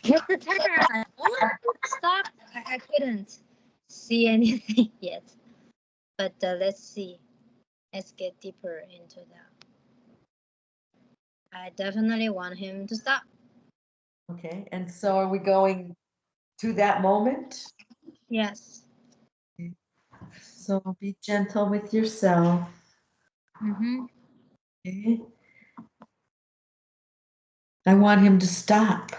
At the time, I wanted to stop. I couldn't see anything yet. But let's see. Let's get deeper into that. I definitely want him to stop. Okay, and so are we going to that moment? Yes. Okay. So be gentle with yourself. Mm-hmm. Okay. I want him to stop.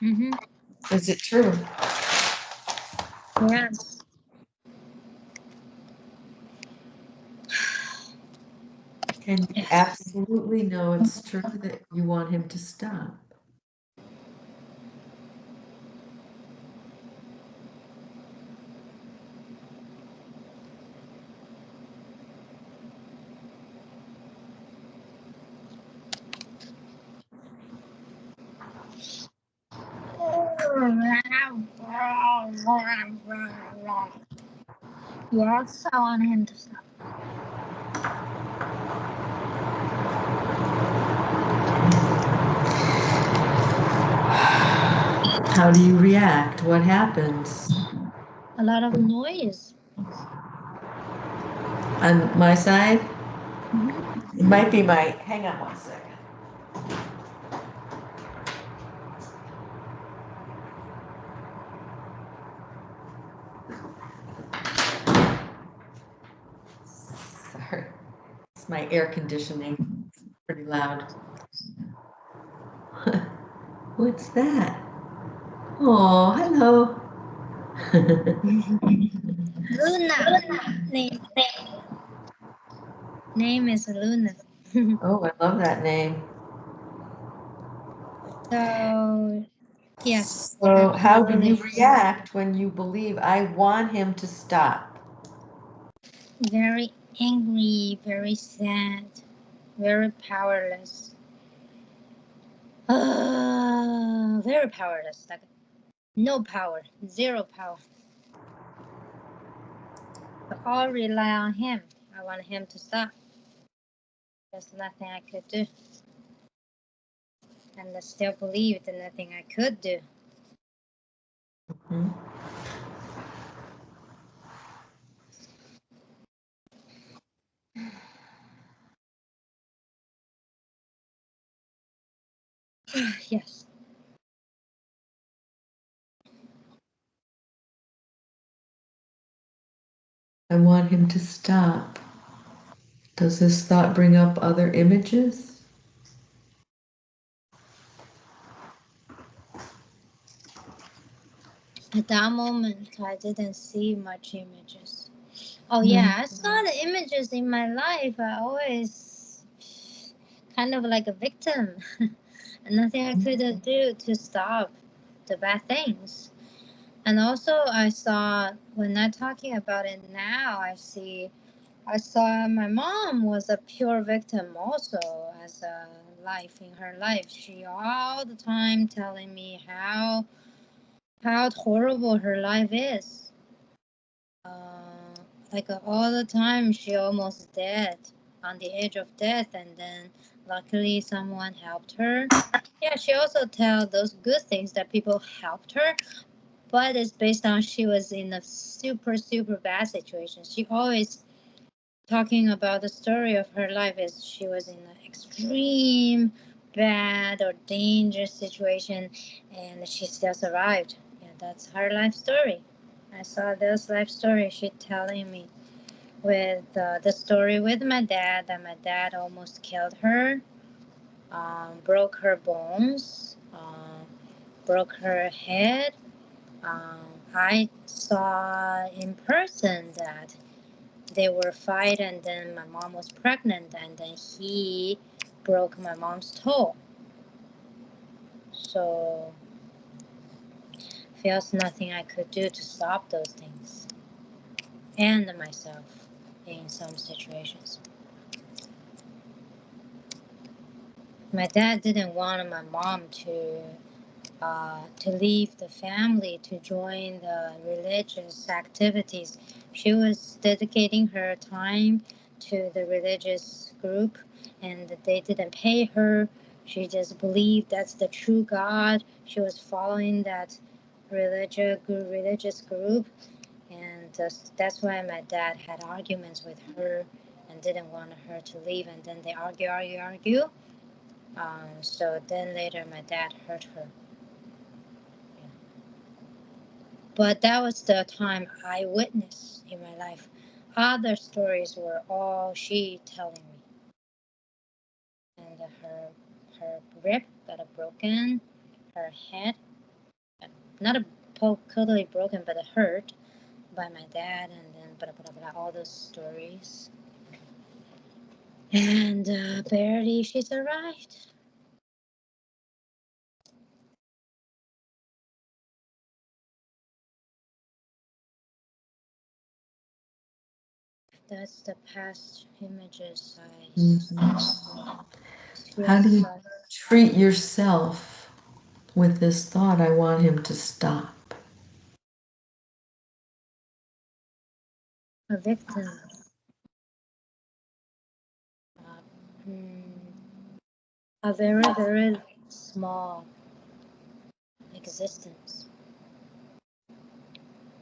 Mm-hmm. Is it true? Yes. Can you Yes. absolutely know it's true that you want him to stop? Yes, I want him to stop. How do you react? What happens? A lot of noise. On my side? Mm-hmm. It might be my, hang on one second. Sorry, it's my air conditioning. It's pretty loud. What's that? Oh, hello. Luna. Name. Name is Luna. Oh, I love that name. So yes, So, how do you absolutely. react when you believe I want him to stop? Very angry, very sad, very powerless. Very powerless. Like no power, zero power. So all rely on him. I want him to stop. There's nothing I could do. And I still believe that nothing I could do. Hmm? Yes. I want him to stop. Does this thought bring up other images? At that moment, I didn't see much images. Oh No. yeah, I saw the images in my life. I always kind of like a victim. And nothing I could do to stop the bad things. And also, I saw when I'm talking about it now, I saw my mom was a pure victim also as a life in her life. She all the time telling me how horrible her life is. Uh, like all the time, she almost dead on the edge of death, and then luckily someone helped her. Yeah, she also tell those good things that people helped her, but it's based on she was in a super bad situation. She always talking about the story of her life is she was in an extreme bad or dangerous situation and she still survived. Yeah, that's her life story. I saw this life story she telling me with the story with my dad that my dad almost killed her, broke her bones, broke her head. I saw in person that they were fight and then my mom was pregnant and then he broke my mom's toe. So feels nothing I could do to stop those things and myself in some situations. My dad didn't want my mom to leave the family to join the religious activities. She was dedicating her time to the religious group, and they didn't pay her. She just believed that's the true God. She was following that religious group, and that's why my dad had arguments with her and didn't want her to leave. And then they argue. So then later, my dad hurt her. Yeah. But that was the time I witnessed in my life. Other stories were all she telling me. And her rib got broken, her head not a totally broken, but hurt by my dad, and then blah blah blah, all those stories. And barely she survived. That's the past images I How do you saw. treat yourself with this thought, I want him to stop? A victim. A very, very small existence.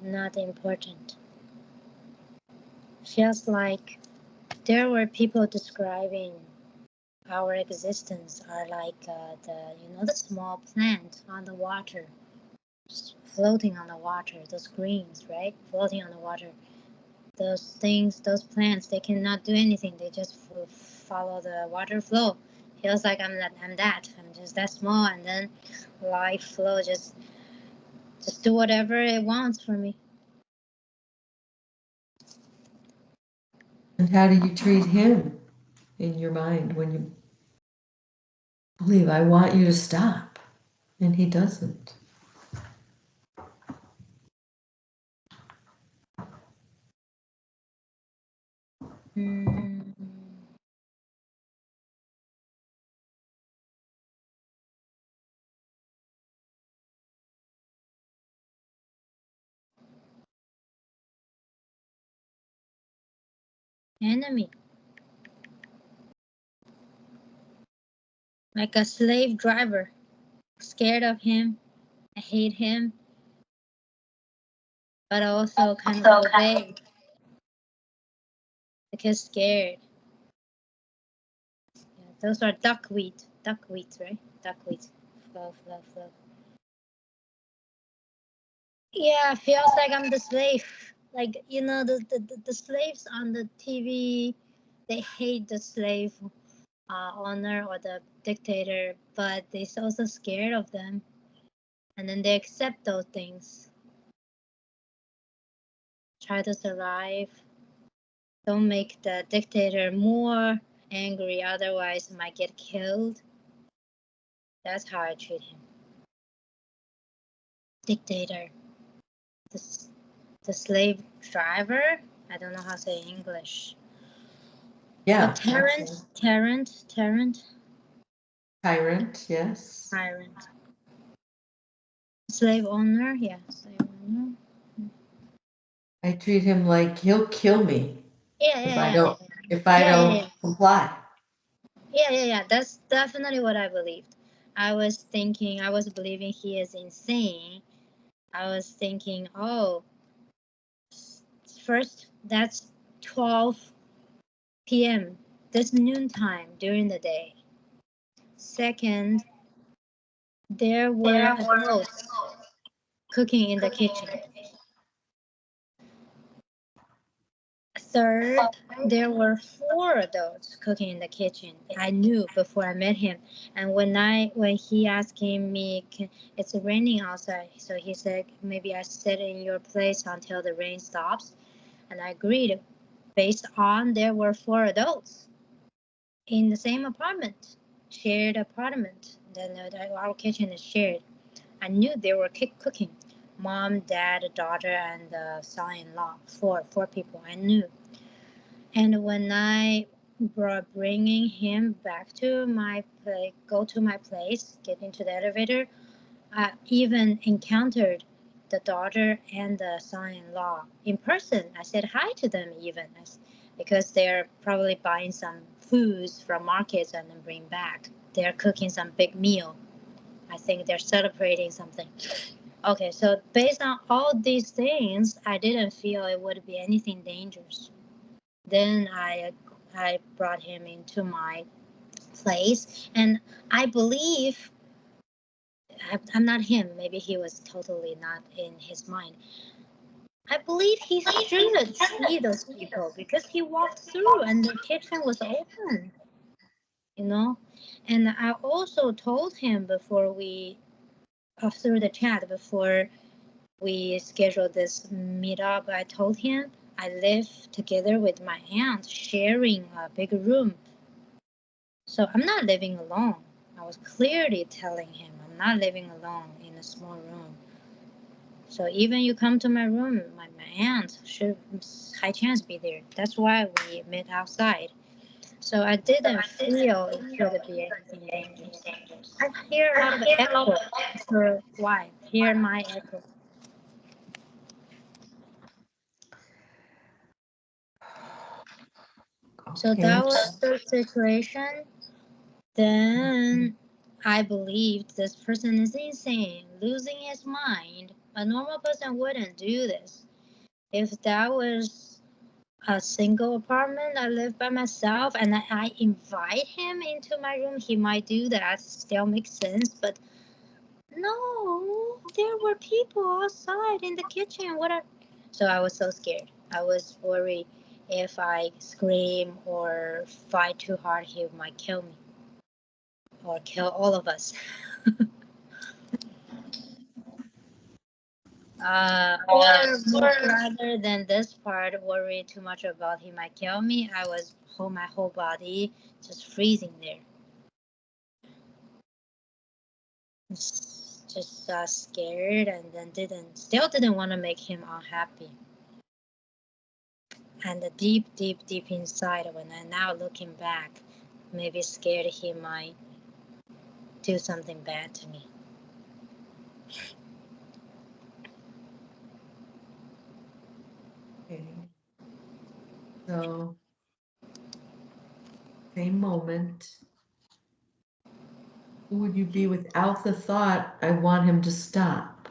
Not important. Feels like there were people describing our existence are like the small plant on the water, just floating on the water. Those greens, right, floating on the water. Those things, those plants, they cannot do anything. They just follow the water flow. Feels like I'm that. I'm just that small, and then life flow just do whatever it wants for me. And how do you treat him in your mind when you believe, I want you to stop, and he doesn't? Enemy, like a slave driver, scared of him. I hate him, but also kind of obey because scared. Yeah, those are duckweed, right? Duckweed, flow. Yeah, feels like I'm the slave. Like the slaves on the TV, they hate the slave owner or the dictator, but they're also scared of them, and then they accept those things. Try to survive. Don't make the dictator more angry, otherwise might get killed. That's how I treat him. Dictator. The slave driver. I don't know how to say English. Yeah. But tyrant. Tyrant, yes. Tyrant. Slave owner, yeah, slave owner. I treat him like he'll kill me if I don't comply. Yeah. That's definitely what I believed. I was believing he is insane. I was thinking, oh, first, that's 12 p.m. That's noontime during the day. Second, there were adults cooking in the kitchen. Third, there were 4 adults cooking in the kitchen. I knew before I met him. And when he asking me, it's raining outside, so he said maybe I sit in your place until the rain stops, and I agreed. Based on there were 4 adults in the same apartment, shared apartment. Then our kitchen is shared. I knew they were cooking. Mom, dad, daughter, and the son-in-law. Four people. I knew. And when I bringing him back to my place, go to my place, get into the elevator, I even encountered the daughter and the son-in-law in person. I said hi to them because they're probably buying some foods from markets and then bring back. they're cooking some big meal. I think they're celebrating something. Okay, so based on all these things, I didn't feel it would be anything dangerous. Then I brought him into my place, and I believe I'm not him. Maybe he was totally not in his mind. I believe he should see those people because he walked through and the kitchen was open, you know. And I also told him before we, through the chat, before we scheduled this meetup, I told him I live together with my aunt, sharing a big room. So I'm not living alone. I was clearly telling him I'm not living alone in a small room. So even you come to my room, my aunt should high chance be there. That's why we met outside. So I didn't feel it could be anything dangerous. I hear a lot of echo. So why? Hear my echo. So Okay. that was the situation. Then I believed this person is insane, losing his mind. A normal person wouldn't do this. If that was a single apartment, I live by myself, and I invite him into my room, he might do that. Still makes sense, but no, there were people outside in the kitchen. So I was so scared. I was worried if I scream or fight too hard, he might kill me or kill all of us. Or rather than this part, worry too much about he might kill me, I was my whole body just freezing there. Just scared, and then still didn't want to make him unhappy. And deep inside, when I'm now looking back, maybe scared he might do something bad to me. Okay. So, same moment. Who would you be without the thought, I want him to stop?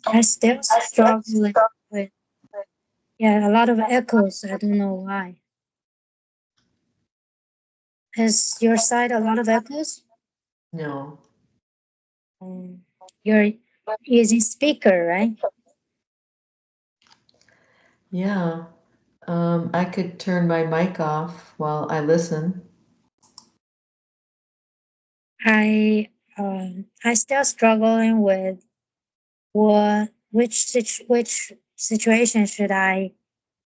I still struggling with, yeah, a lot of echoes. I don't know why. Is your side a lot of echoes? No. You're using speaker, right? Yeah. I could turn my mic off while I listen. I still struggling with which situation should I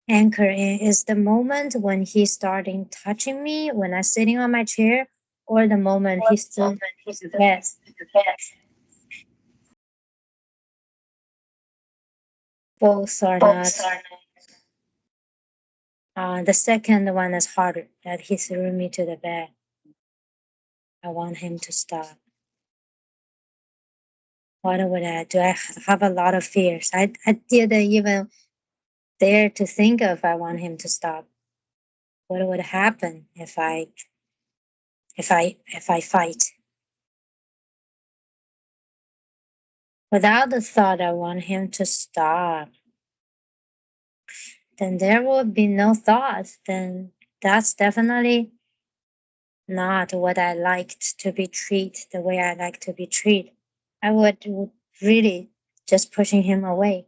anchor in? Is the moment when he's starting touching me when I'm sitting on my chair, or the moment he's still in the bed? Both are not. The second one is harder. That he threw me to the bed. I want him to stop. What would I do? I have a lot of fears. I didn't even dare to think of I want him to stop. What would happen if I fight? Without the thought, I want him to stop. Then there will be no thought. Then that's definitely not what I liked to be treated, the way I like to be treated. I would really just pushing him away.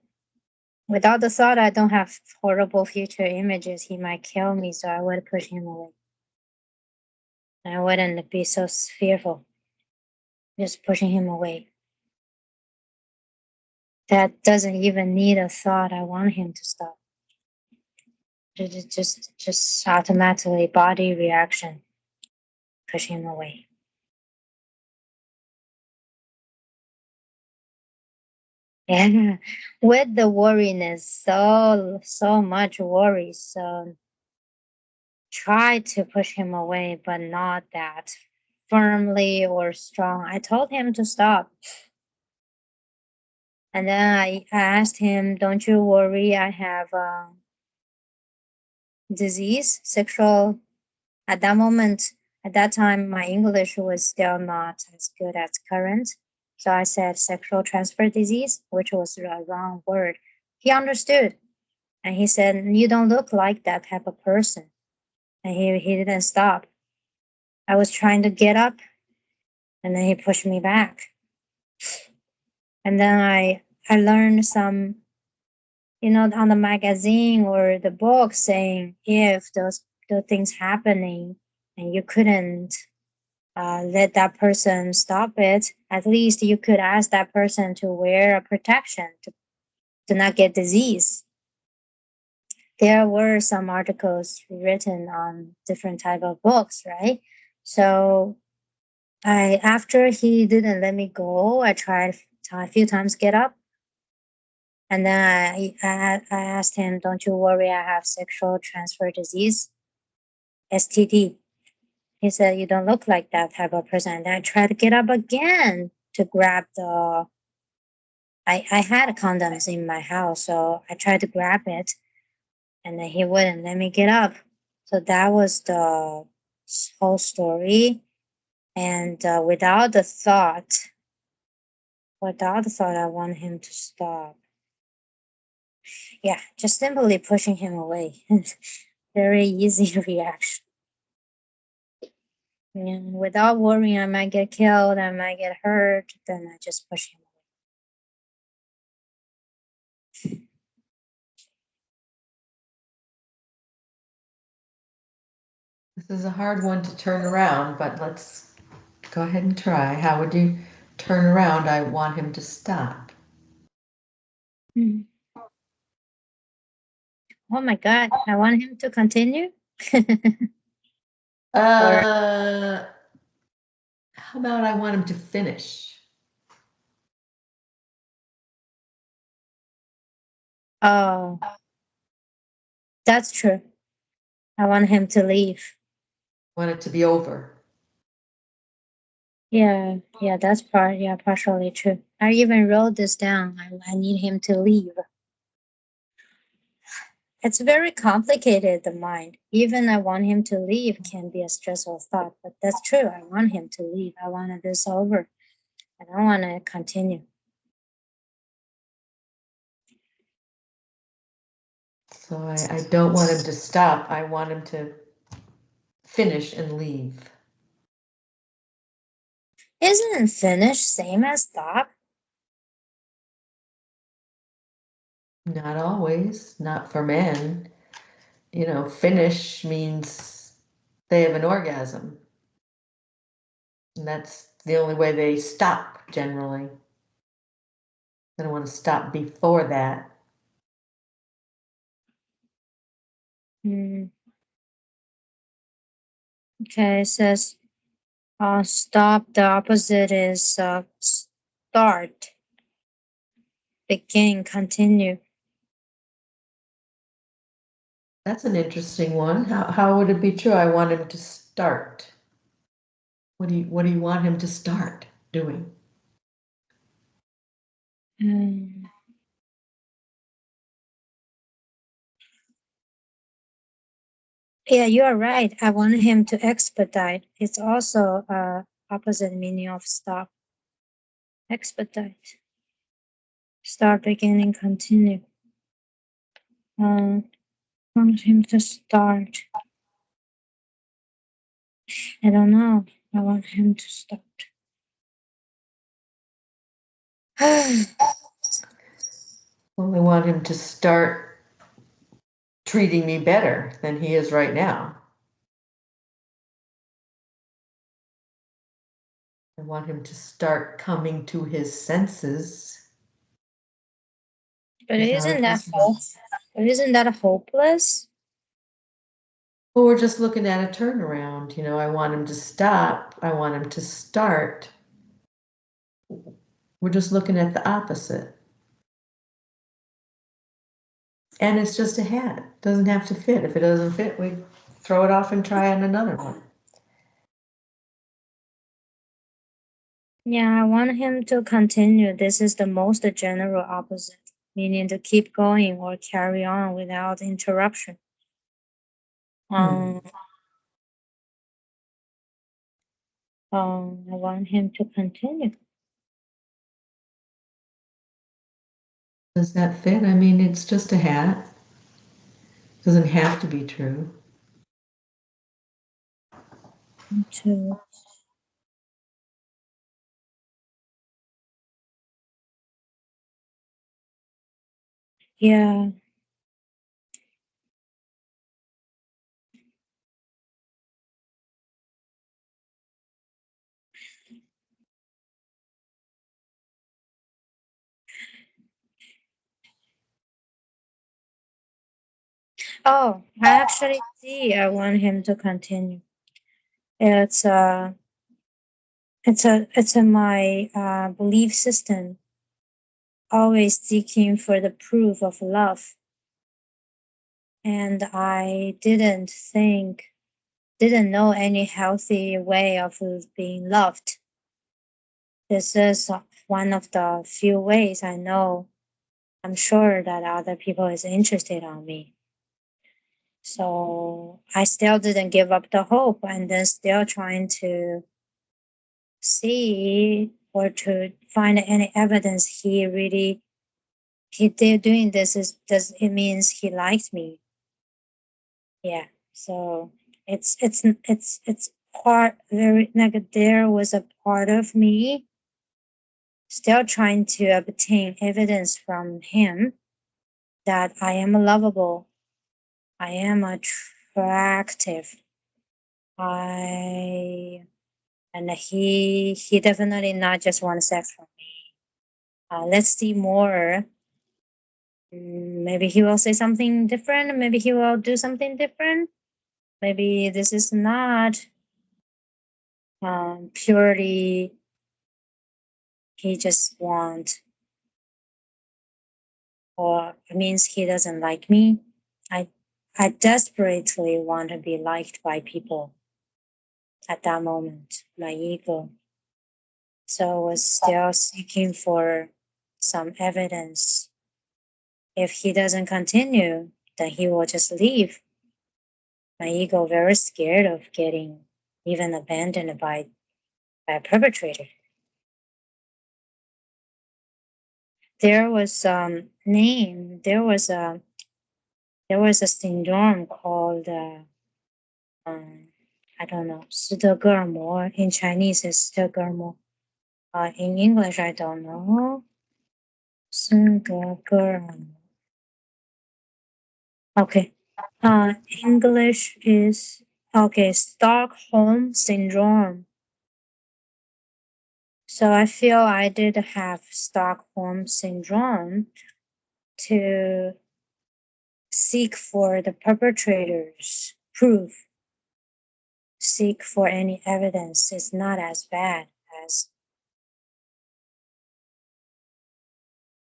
Without the thought, I don't have horrible future images. He might kill me, so I would push him away. I wouldn't be so fearful. Just pushing him away. That doesn't even need a thought. I want him to stop. Just automatically body reaction. Push him away. Yeah, with the worriness, so much worry. So try to push him away, but not that firmly or strong. I told him to stop. And then I asked him, don't you worry, I have a disease, sexual. At that moment, at that time, my English was still not as good as current. So I said sexual transfer disease, which was a wrong word. He understood. And he said, you don't look like that type of person. And he didn't stop. I was trying to get up, and then he pushed me back. And then I learned some, on the magazine or the book saying if those things happening and you couldn't let that person stop it, at least you could ask that person to wear a protection to not get disease. There were some articles written on different type of books, right? So after he didn't let me go, I tried a few times get up. And then I asked him, don't you worry, I have sexual transfer disease, STD. He said, you don't look like that type of person. And I tried to get up again to grab I had condoms in my house, so I tried to grab it, and then he wouldn't let me get up. So that was the whole story. And without the thought, I want him to stop. Yeah, just simply pushing him away. Very easy reaction. And without worrying I might get killed, I might get hurt, then I just push him away. This is a hard one to turn around, but let's go ahead and try. How would you turn around? I want him to stop. Oh my God, I want him to continue. How about I want him to finish? Oh, that's true. I want him to leave. Want it to be over. Yeah, that's partially true. I even wrote this down. I need him to leave. It's very complicated, the mind. Even I want him to leave can be a stressful thought, but that's true. I want him to leave. I want this over. I don't want to continue. So I don't want him to stop. I want him to finish and leave. Isn't finish same as stop? Not always, not for men. Finish means they have an orgasm. And that's the only way they stop generally. They don't want to stop before that. Okay, it says stop. The opposite is start, begin, continue. That's an interesting one. How would it be true? I want him to start. What do you want him to start doing? Yeah, you are right. I want him to expedite. It's also opposite meaning of stop. Expedite. Start, beginning, continue. Want him to start. I don't know. I want him to start. Well, I want him to start treating me better than he is right now. I want him to start coming to his senses. But He's not isn't that listening. hopeless? Well, we're just looking at a turnaround. You know, I want him to stop. I want him to start. We're just looking at the opposite. And it's just a hat. It doesn't have to fit. If it doesn't fit, we throw it off and try on another one. Yeah, I want him to continue. This is the most general opposite, meaning to keep going or carry on without interruption. I want him to continue. Does that fit? I mean, it's just a hat. Doesn't have to be true. To yeah. Oh, I actually see. I want him to continue. It's it's a my belief system. Always seeking for the proof of love, and I didn't know any healthy way of being loved. This is one of the few ways I know. I'm sure that other people is interested on me. So I still didn't give up the hope, and then still trying to see or to find any evidence he did doing this does it means he likes me. Yeah. So it's part very like there was a part of me still trying to obtain evidence from him that I am lovable, I am attractive, I and he definitely not just want sex from me. Let's see more. Maybe he will say something different. Maybe he will do something different. Maybe this is not purely he just want or it means he doesn't like me. I I desperately want to be liked by people at that moment, my ego. So I was still seeking for some evidence. If he doesn't continue, then he will just leave. My ego very scared of getting even abandoned by a perpetrator. There was name. There was a syndrome called I don't know, 斯德哥尔摩. In Chinese, it's 斯德哥尔摩. In English, I don't know. 斯德哥尔摩. Okay. English is okay. Stockholm syndrome. So I feel I did have Stockholm syndrome to seek for the perpetrator's proof, seek for any evidence. It's not as bad as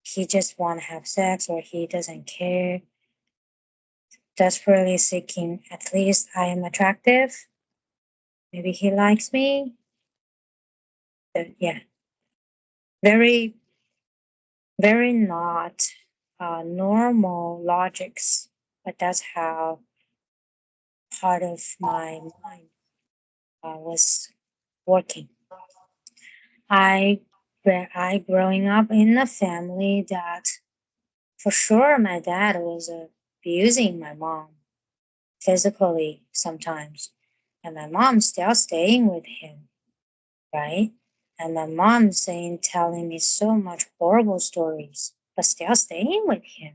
he just want to have sex or he doesn't care. Desperately seeking, at least I am attractive. Maybe he likes me. Yeah. Very, very not normal logics, but that's how part of my mind was working. I where I growing up in a family that for sure my dad was abusing my mom physically sometimes, and my mom still staying with him, right? And my mom saying, telling me so much horrible stories, but still staying with him.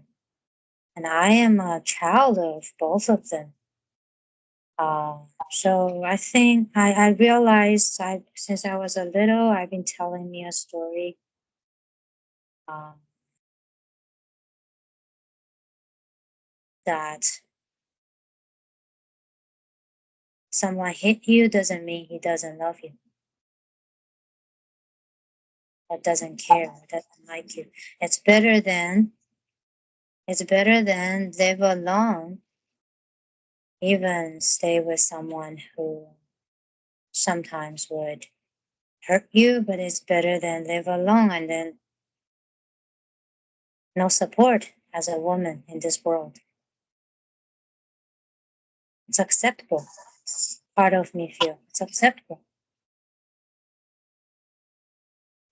And I am a child of both of them. So I think I realized since I was a little, I've been telling me a story. Um, that someone hit you doesn't mean he doesn't love you or doesn't care or doesn't like you. It's better than live alone, even stay with someone who sometimes would hurt you, but it's better than live alone and then no support as a woman in this world. It's acceptable. Part of me feel it's acceptable.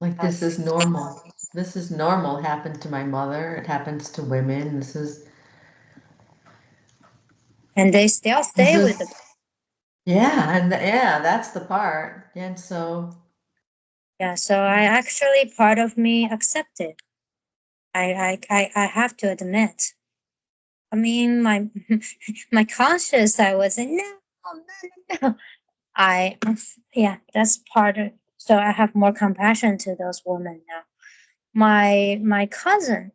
Like Um, this is normal. This is normal. Happened to my mother. It happens to women. and they still This stay with the is yeah, and yeah, that's the part. And so yeah. So I actually part of me accepted. I have to admit. I mean, my my conscious, I was like, no, no, no, no. I, yeah, that's part of. So I have more compassion to those women now. My cousin,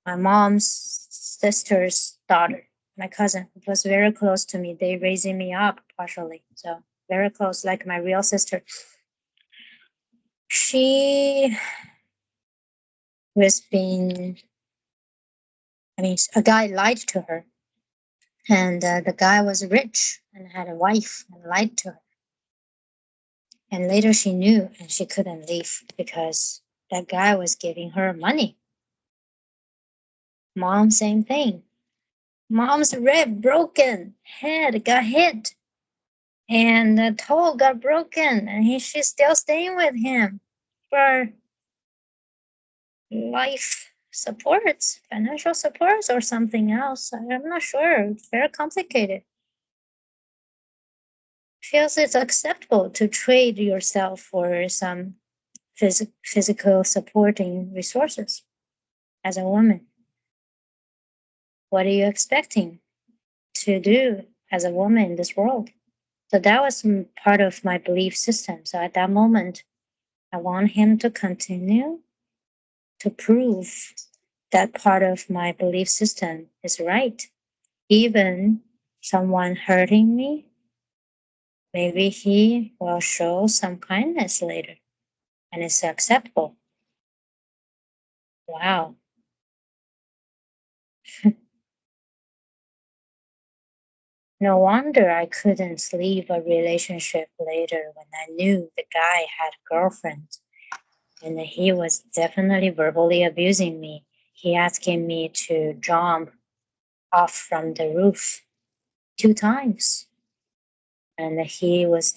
my mom's sister's daughter, my cousin was very close to me. They raising me up partially, so very close, like my real sister. She was being, I mean, a guy lied to her, and the guy was rich and had a wife and lied to her. And later she knew and she couldn't leave because that guy was giving her money. Mom, same thing. Mom's rib broken, head got hit, and the toe got broken, and she's still staying with him for life supports, financial supports, or something else. I'm not sure. It's very complicated. Feels it's acceptable to trade yourself for some physical supporting resources as a woman. What are you expecting to do as a woman in this world? So that was part of my belief system. So at that moment, I want him to continue to prove that part of my belief system is right. Even someone hurting me, maybe he will show some kindness later and it's acceptable. Wow. No wonder I couldn't leave a relationship later when I knew the guy had a girlfriend and he was definitely verbally abusing me. He asking me to jump off from the roof 2 times. And he was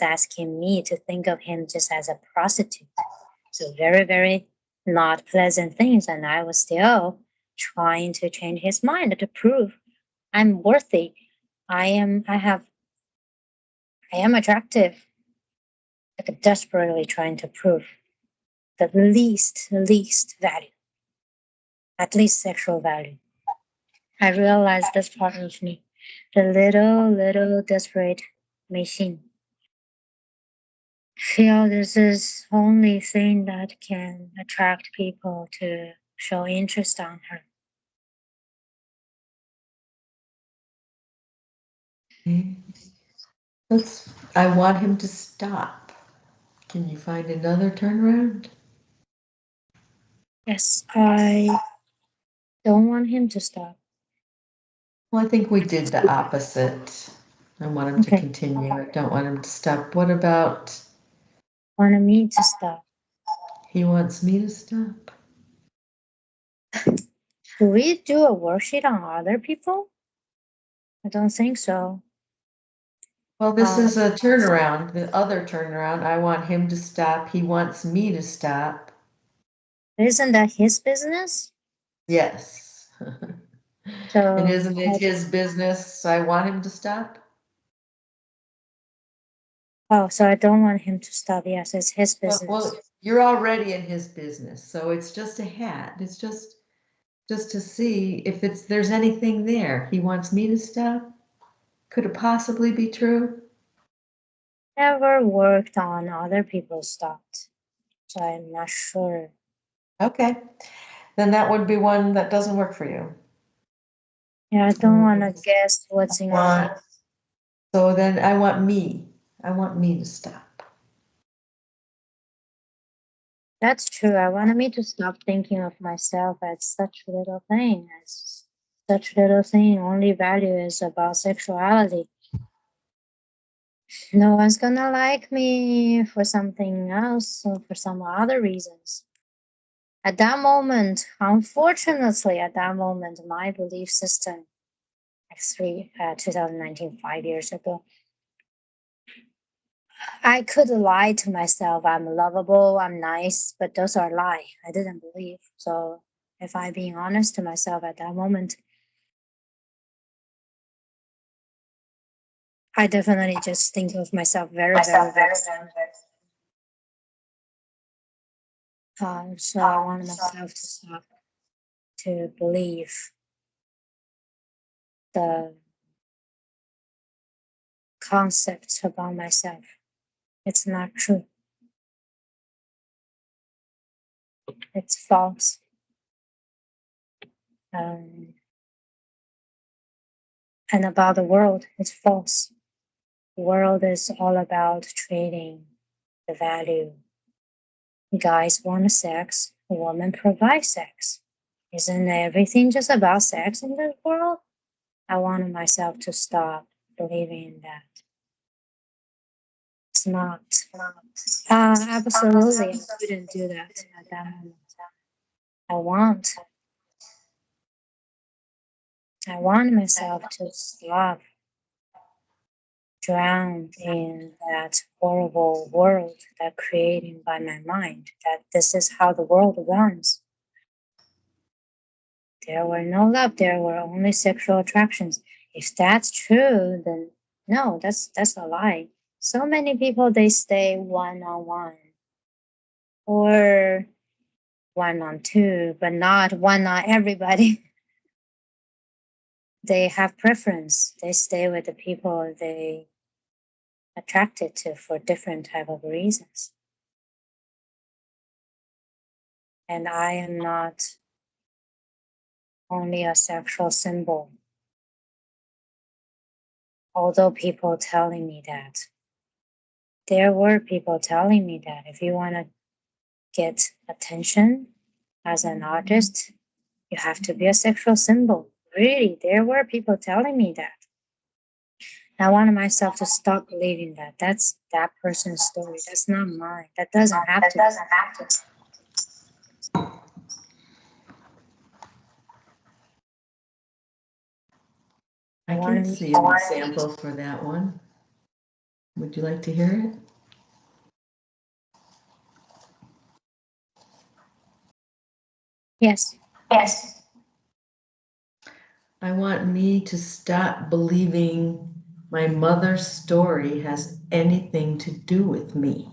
asking me to think of him just as a prostitute. So very, very not pleasant things. And I was still trying to change his mind to prove I'm worthy. I have, I am attractive, like desperately trying to prove the least value, at least sexual value. I realized this part of me, the little desperate machine. Feel this is only thing that can attract people to show interest on her. let's I want him to stop. Can you find another turnaround? Yes, I don't want him to stop. Well, I think we did the opposite. I want him to Okay, continue. I don't want him to stop. What about wanted me to stop. he wants me to stop? Do we do a worksheet on other people? I don't think so. Well, this is a turnaround, the other turnaround. I want him to stop. He wants me to stop. Isn't that his business? Yes. And So, isn't it his business? I want him to stop. oh, so I don't want him to stop. Yes, it's his business. Well, you're already in his business, so it's just a hat. It's just to see if there's anything there. He wants me to stop. Could it possibly be true? Never worked on other people's stuff, so I'm not sure. Okay, then that would be one that doesn't work for you. Yeah, I don't want to guess what's in Want- it. So then I want me. I want me to stop. That's true. I wanted me to stop thinking of myself as such a little thing, as such little thing. Only value is about sexuality. No one's gonna like me for something else or for some other reasons. At that moment, unfortunately, at that moment, my belief system, like 2019, 5 years ago, I could lie to myself. I'm lovable, I'm nice, but those are lies. I didn't believe. So if I'm being honest to myself at that moment, I definitely just think of myself very, very, very small. So I want myself to stop to believe the concepts about myself. It's not true. It's false. Um, and about the world, it's false. The world is all about trading the value. Guys want sex, women provide sex. Isn't everything just about sex in this world? I wanted myself to stop believing in that. It's not. Absolutely, I couldn't do that at that moment. I want. I want myself to stop drowned in that horrible world that created by my mind, that this is how the world runs. There were no love, there were only sexual attractions. If that's true, then no, that's a lie. So many people, they stay one-on-one or one-on-two, but not one on everybody. They have preference. They stay with the people they attracted to for different type of reasons. And I am not only a sexual symbol, although people telling me that. There were people telling me that if you want to get attention as an artist, you have to be a sexual symbol. Really, there were people telling me that. I wanted myself to stop believing that. That's that person's story. That's not mine. That doesn't have to. I can see an example for that one. Would you like to hear it? Yes. Yes. I want me to stop believing my mother's story has anything to do with me.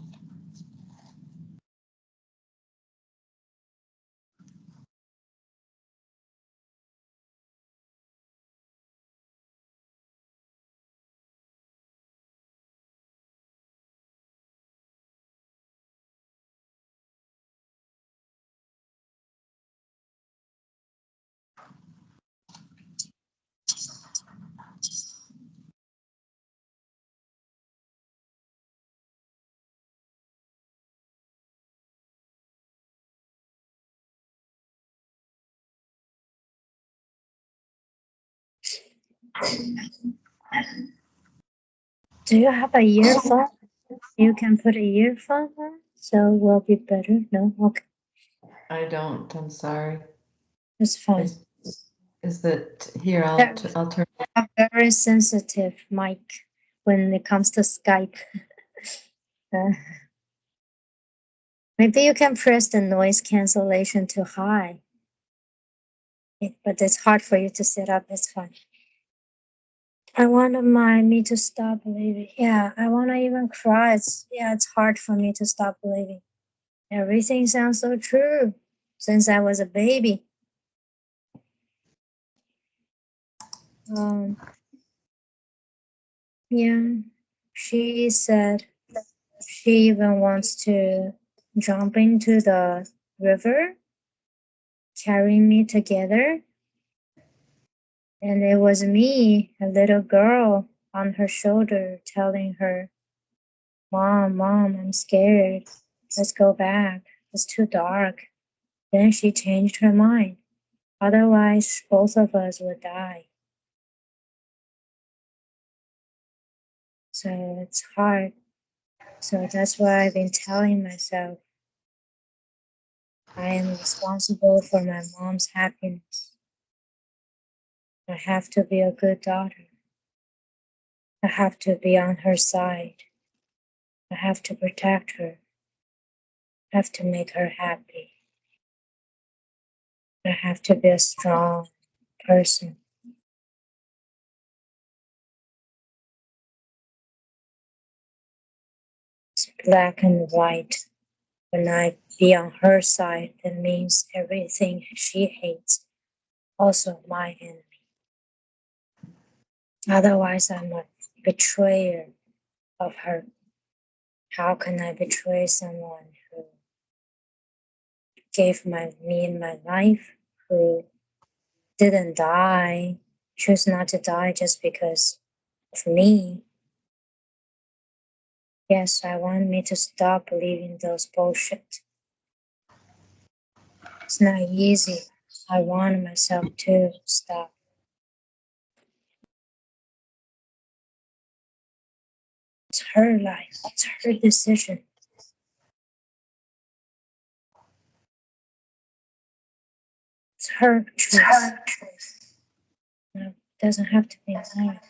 Do you have a earphone? You can put a earphone on, so it will be better. No? Okay. I don't, I'm sorry. It's fine. Is that here? I'll turn. A very sensitive mic. when it comes to Skype. Maybe you can press the noise cancellation to high. But it's hard for you to set up. It's fine. I want me to stop believing. Yeah, I want to even cry. It's hard for me to stop believing. Everything sounds so true since I was a baby. Yeah, she said she even wants to jump into the river, carry me together. And it was me, a little girl, on her shoulder, telling her, Mom, I'm scared. Let's go back. It's too dark. Then she changed her mind. Otherwise, both of us would die. So it's hard. So that's why I've been telling myself I am responsible for my mom's happiness. I have to be a good daughter. I have to be on her side. I have to protect her. I have to make her happy. I have to be a strong person. It's black and white. When I be on her side, that means everything she hates, also my enemy. Otherwise, I'm a betrayer of her. How can I betray someone who gave me my life, who didn't die, chose not to die just because of me? Yes, I want me to stop believing those bullshit. It's not easy. I want myself to stop. It's her life. It's her decision. It's her choice. No, it doesn't have to be mine.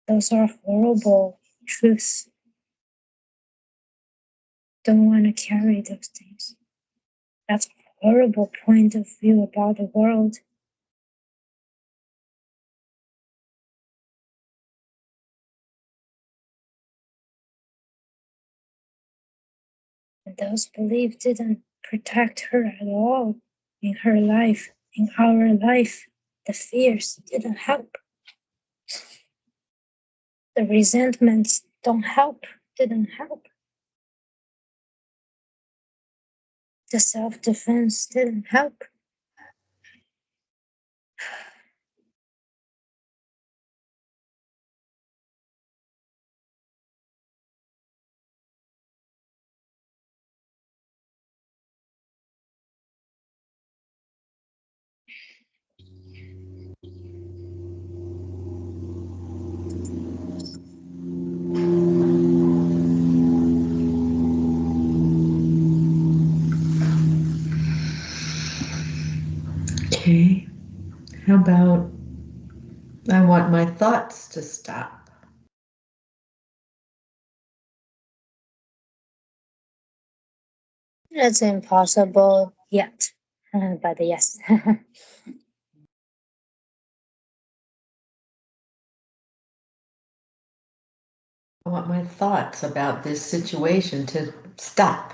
Those are horrible truths. Don't want to carry those things. That's a horrible point of view about the world. And those beliefs didn't protect her at all in her life, in our life. The fears didn't help. The resentments don't help, didn't help. The self-defense didn't help. Okay. How about I want my thoughts to stop? It's impossible yet, but yes. I want my thoughts about this situation to stop.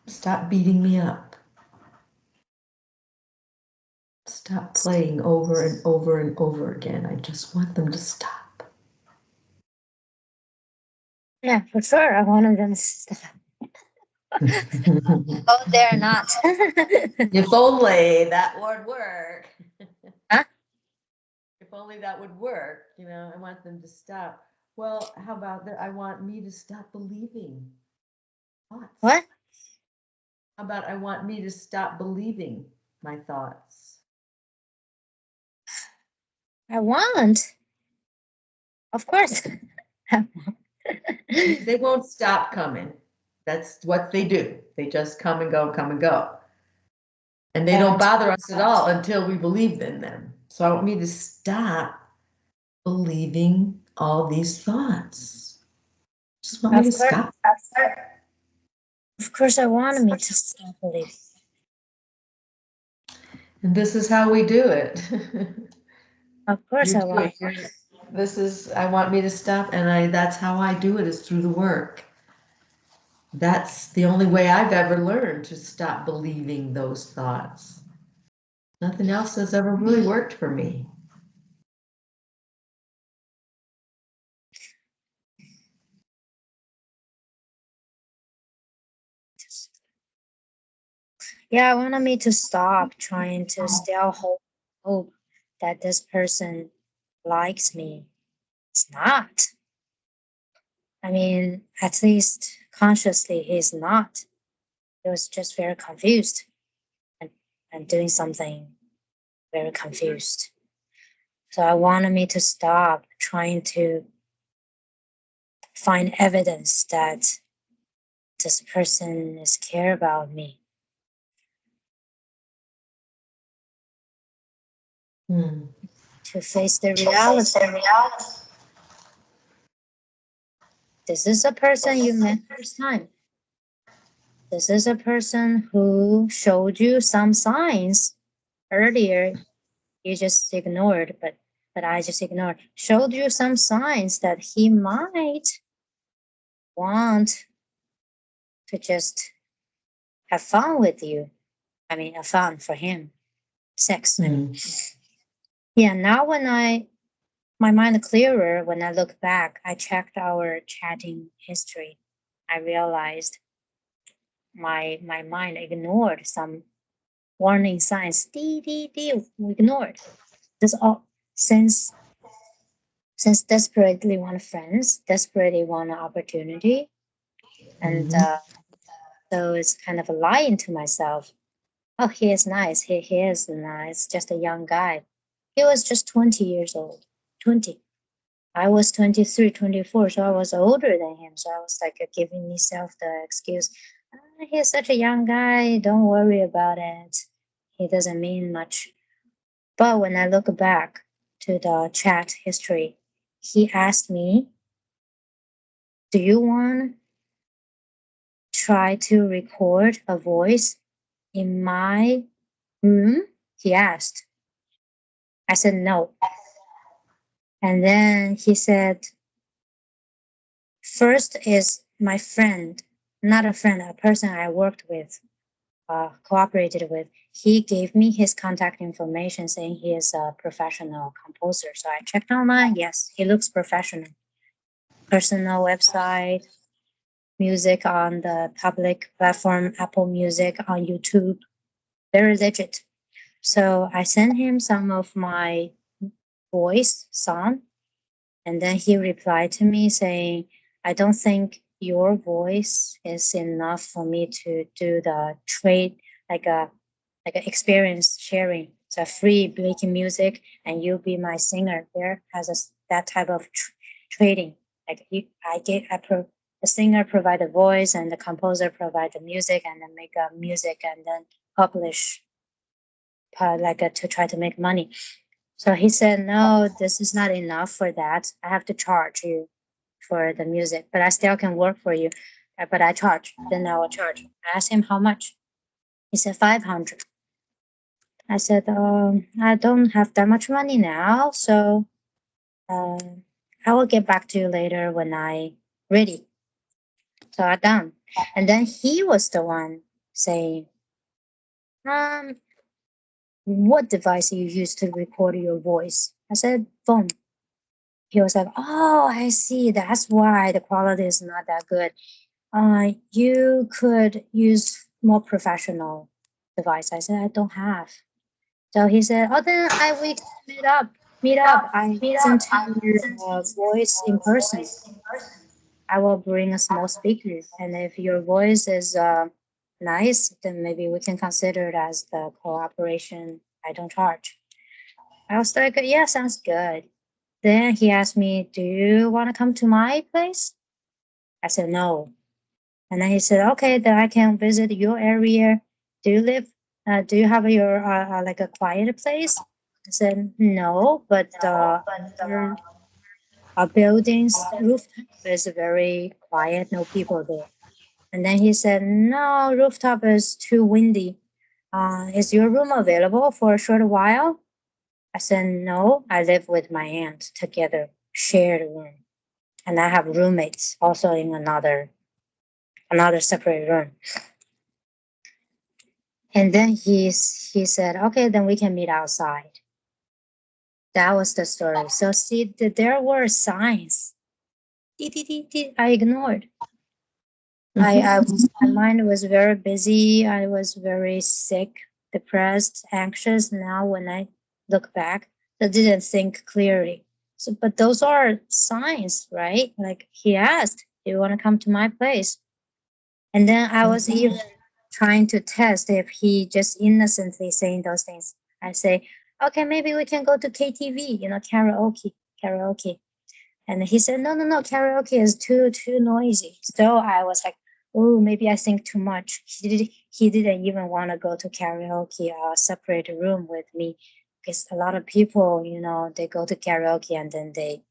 Stop beating me up. Stop playing over and over and over again. I just want them to stop. Yeah, for sure. I wanted them to stop. Oh, they're not. If only that would work. Huh? If only that would work. I want them to stop. Well, how about that? I want me to stop believing thoughts. What? How about I want me to stop believing my thoughts? I want. Of course. They won't stop coming. That's what they do. They just come and go, come and go. And they don't bother us at all until we believe in them. So I want me to stop believing all these thoughts. Just want me to Of course, stop. of course, I wanted me to stop believing. And this is how we do it. Of course, You're I doing want. this is I want me to stop, and I that's how I do it is through the work. That's the only way I've ever learned to stop believing those thoughts. Nothing else has ever really worked for me. Yeah, I wanted me to stop trying to still hope that this person likes me. It's not. I mean, at least consciously, he's not. He was just very confused and, and doing something very confused. So I wanted me to stop trying to find evidence that this person is care about me. Hmm. To face the reality. This is a person you met first time. This is a person who showed you some signs earlier. You just ignored, but I just ignored. Showed you some signs that he might want to just have fun with you. I mean, have fun for him. Sex, I mean. Hmm. Yeah, now my mind clearer when I look back, I checked our chatting history. I realized my mind ignored some warning signs. Ignored. This all since desperately want friends, desperately want an opportunity, and Mm-hmm. so it's kind of lying to myself. Oh, he is nice. He is nice. Just a young guy. He was just 20 years old. 20. I was 23, 24, so I was older than him. So I was like giving myself the excuse. He's such a young guy. Don't worry about it. He doesn't mean much. But when I look back to the chat history, he asked me, do you want to try to record a voice in my room? He asked. I said no. And then he said, first is my friend, not a friend, a person I worked with, cooperated with. He gave me his contact information saying he is a professional composer. So I checked online. Yes, he looks professional. Personal website, music on the public platform, Apple Music on YouTube. Very legit. So I sent him some of my voice song, and then he replied to me saying, I don't think your voice is enough for me to do the trade, like a experience sharing. So free making music, and you be my singer. There has that type of trading. Like the singer provide the voice, and the composer provide the music, and then make a music, and then publish, to try to make money. So he said, no, this is not enough for that. I have to charge you for the music, but I still can work for you. But I charge. Then I will charge. I asked him how much. He said 500. I said, I don't have that much money now, so I will get back to you later when I ready. So I done. And then he was the one saying, um, what device you use to record your voice? I said, phone. He was like, oh, I see. That's why the quality is not that good. You could use more professional device. I said, I don't have. So he said, oh, then we can meet up. Meet up. I listen to your voice in person. I will bring a small speaker. And if your voice is nice, then maybe we can consider it as the cooperation. I don't charge. I was like, yeah, sounds good. Then he asked me, do you want to come to my place? I said, no. And then he said, okay, then I can visit your area. Do you have your, like a quiet place? I said, no, but Our building's rooftop is very quiet, no people there. And then he said, no, rooftop is too windy. Is your room available for a short while? I said, no, I live with my aunt together, shared room. And I have roommates also in another separate room. And then he said, okay, then we can meet outside. That was the story. So see, there were signs. I ignored. My mind was very busy. I was very sick, depressed, anxious. Now when I look back, I didn't think clearly. So, but those are signs, right? Like he asked, "Do you want to come to my place?" And then I was even trying to test if he just innocently saying those things. I say, "Okay, maybe we can go to KTV, karaoke." And he said, no, no, no, karaoke is too noisy. So I was like, oh, maybe I think too much. He didn't even want to go to karaoke or separate room with me. Because a lot of people, they go to karaoke and then they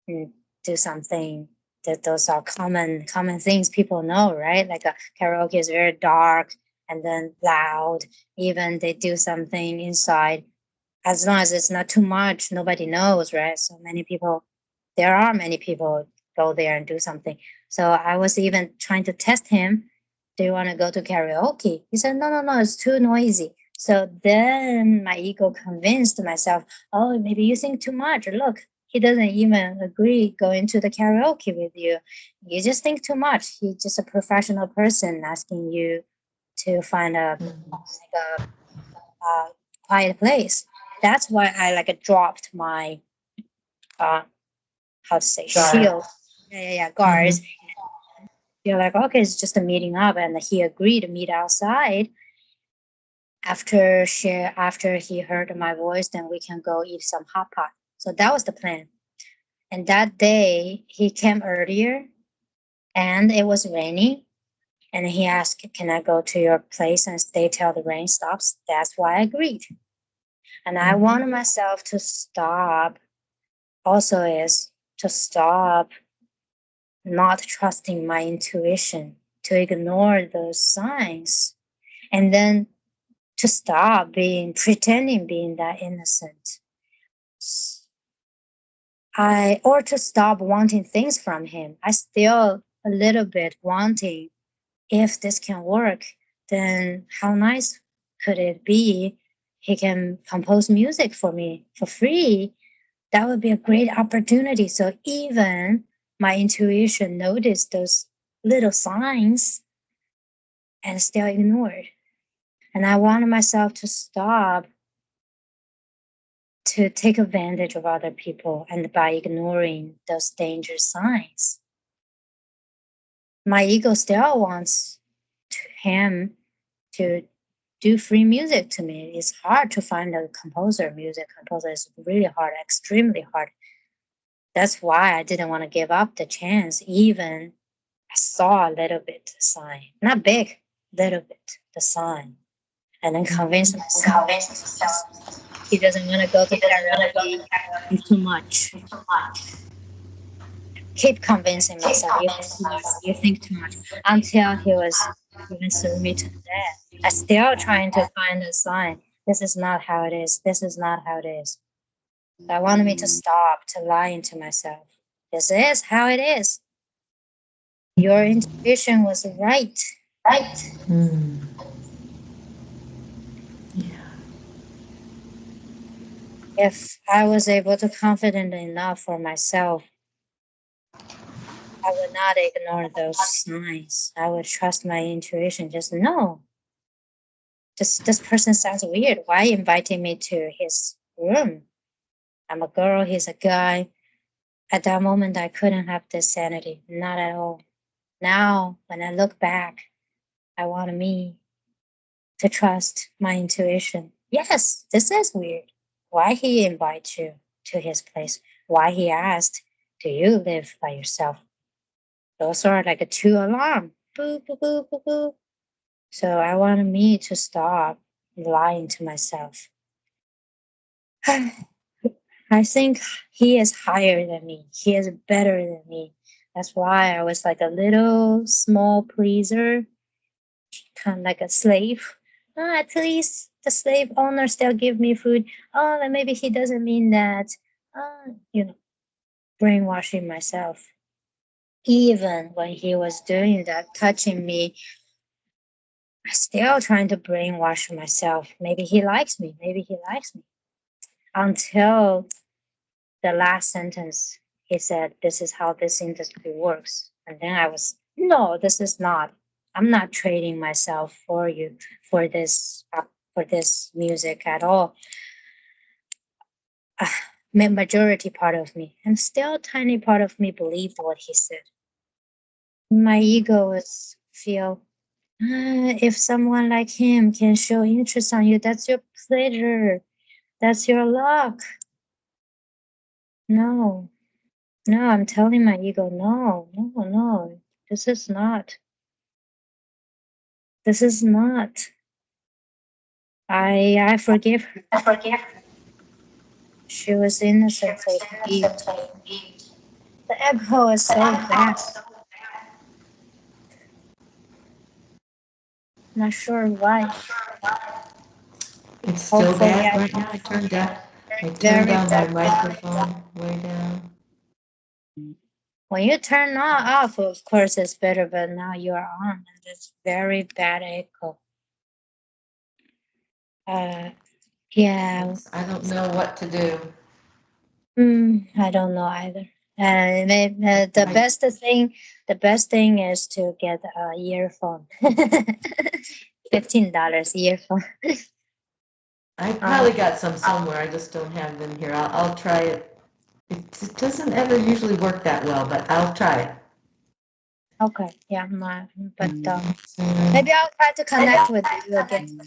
mm, do something that those are common things people know, right? Like a karaoke is very dark and then loud. Even they do something inside, as long as it's not too much, nobody knows, right? There are many people go there and do something. So I was even trying to test him. Do you want to go to karaoke? He said, no, no, no, it's too noisy. So then my ego convinced myself, oh, maybe you think too much. Look, he doesn't even agree going to the karaoke with you. You just think too much. He's just a professional person asking you to find a quiet place. That's why I like dropped my uh how to say shield. Yeah, guards. You're like, okay, it's just a meeting up, and he agreed to meet outside. After he heard my voice, then we can go eat some hot pot. So that was the plan. And that day he came earlier, and it was rainy. And he asked, "Can I go to your place and stay till the rain stops?" That's why I agreed. And I wanted myself to stop. Also, is to stop not trusting my intuition, to ignore those signs, and then to stop pretending being that innocent. Or to stop wanting things from him. I still a little bit wanting, if this can work, then how nice could it be? He can compose music for me for free. That would be a great opportunity. So even my intuition noticed those little signs and still ignored. And I wanted myself to stop to take advantage of other people and by ignoring those danger signs. My ego still wants him to do free music to me. It's hard to find a music composer is really hard, extremely hard. That's why I didn't want to give up the chance. Even I saw a little bit the sign, not big, little bit the sign, and then convinced myself he doesn't want to go to karaoke. It's too much. Keep convincing myself you think too much. You think too much until he was even threw me to death. I still trying to find a sign. This is not how it is. This is not how it is. I wanted me to stop to lying to myself. This is how it is. Your intuition was right. If I was able to confident enough for myself, I would not ignore those signs. I would trust my intuition. Just no. This person sounds weird. Why inviting me to his room? I'm a girl, he's a guy. At that moment I couldn't have this sanity. Not at all. Now when I look back, I want me to trust my intuition. Yes, this is weird. Why he invite you to his place? Why he asked, do you live by yourself? Those are like a two alarm. Boo, boo, boo, boo, boo. So I wanted me to stop lying to myself. I think he is higher than me. He is better than me. That's why I was like a little small pleaser, kind of like a slave. At least the slave owner still give me food. Oh, then maybe he doesn't mean that. You know, brainwashing myself. Even when he was doing that, touching me, I still trying to brainwash myself. Maybe he likes me. Maybe he likes me. Until the last sentence, he said, "This is how this industry works." And then I was, no, this is not. I'm not trading myself for you for this music at all. Majority part of me, and still tiny part of me believed what he said. My ego is feel, if someone like him can show interest on you, that's your pleasure. That's your luck. No, no, I'm telling my ego, no, no, no. This is not. This is not. I forgive her. I forgive. She was innocently beat. The echo is so bad. Not sure why. It's still Hopefully, bad I right now. I turned very down my bad. microphone way down. When you turn off, of course, it's better. But now you are on, and it's very bad echo. Uh, yeah. I don't know what to do. I don't know either. And the I, best thing is to get a earphone. $15 earphone. I probably got some somewhere. I just don't have them here. I'll try it. It doesn't ever usually work that well, but I'll try it. Okay, yeah, but So, maybe I'll try to connect with you again.